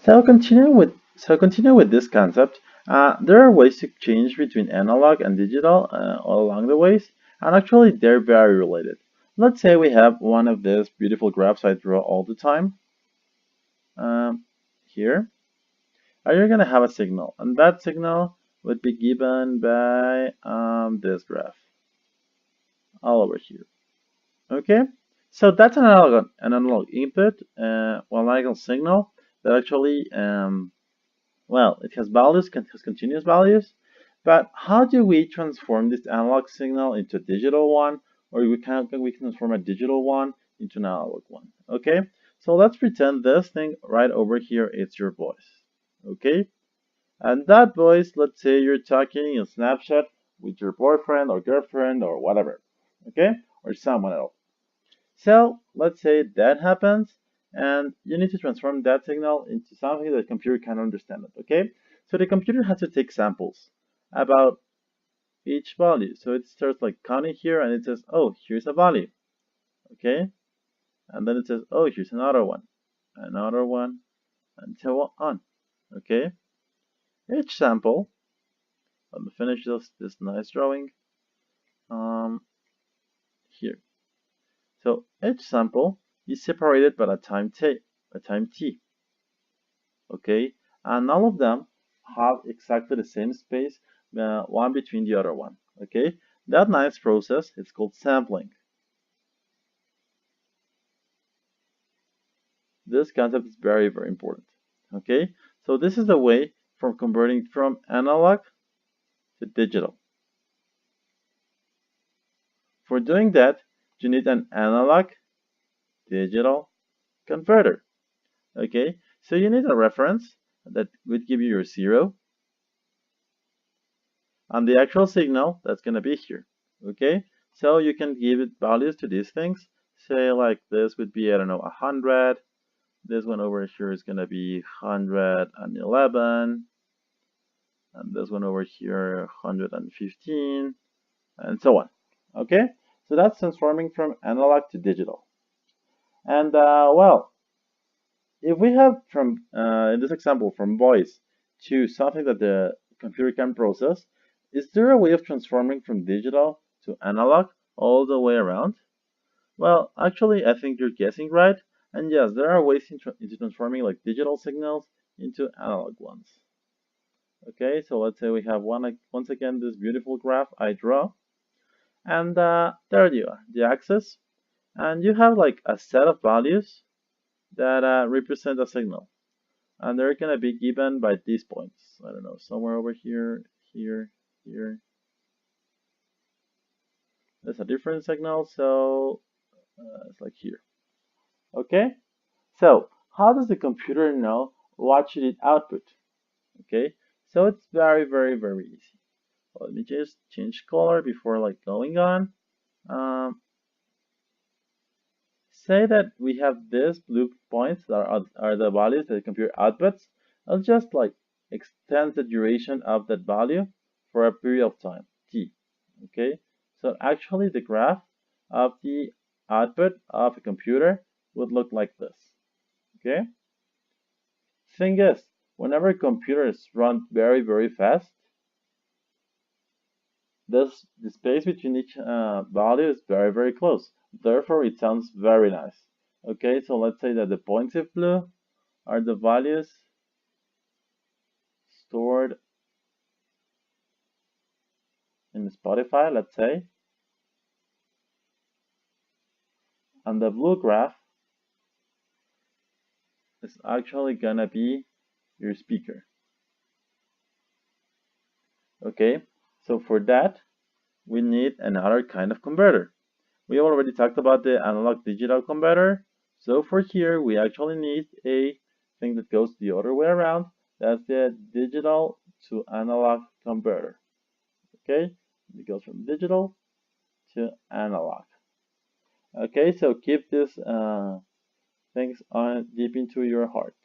So continue with this concept. There are ways to change between analog and digital all along the ways, and actually they're very related. Let's say we have one of these beautiful graphs I draw all the time here, and you're gonna have a signal, and that signal would be given by this graph all over here. Okay, so that's an analog input, one analog signal that actually well, it has values, has continuous values, but how do we transform this analog signal into a digital one, or we can transform a digital one into an analog one? Okay, so let's pretend this thing right over here is your voice. Okay, and that voice, let's say you're talking in Snapchat with your boyfriend or girlfriend or whatever. Okay, or someone else. So let's say that happens, and you need to transform that signal into something that the computer can understand it, okay? So the computer has to take samples about each value. So it starts like counting here, and it says, oh, here's a value, okay? And then it says, oh, here's another one, and so on, okay? Each sample, let me finish this nice drawing um, here. So each sample is separated by a time t, okay, and all of them have exactly the same space, one between the other one, okay. That nice process is called sampling. This concept is very, very important, okay. So this is the way from converting from analog to digital. For doing that, you need an analog digital converter, okay. So you need a reference that would give you your 0 and the actual signal that's going to be here, okay. So you can give it values to these things, say like this would be, I don't know, 100, this one over here is going to be 111, and this one over here 115, and so on, okay. So that's transforming from analog to digital. And well, if we have from in this example from voice to something that the computer can process, is there a way of transforming from digital to analog all the way around? Well, actually, I think you're guessing right. And yes, there are ways into transforming like digital signals into analog ones. Okay, so let's say we have once again this beautiful graph I draw, and there you are, the axis, and you have like a set of values that represent a signal, and they're gonna be given by these points. I don't know, somewhere over here, here, here. There's a different signal, so it's like here. Okay, so how does the computer know what should it output? Okay, so it's very, very, very easy. Let me just change color before like going on. Say that we have these blue points that are the values that the computer outputs. I'll just like extend the duration of that value for a period of time, t. Okay, so actually the graph of the output of a computer would look like this. Okay, thing is, whenever computers run very, very fast, the space between each value is very, very close. Therefore, it sounds very nice. Okay, so let's say that the points in blue are the values stored in Spotify, let's say. And the blue graph is actually gonna be your speaker. Okay, so for that, we need another kind of converter. We already talked about the analog digital converter. So for here, we actually need a thing that goes the other way around. That's the digital to analog converter. Okay, it goes from digital to analog. Okay, so keep these things on deep into your heart.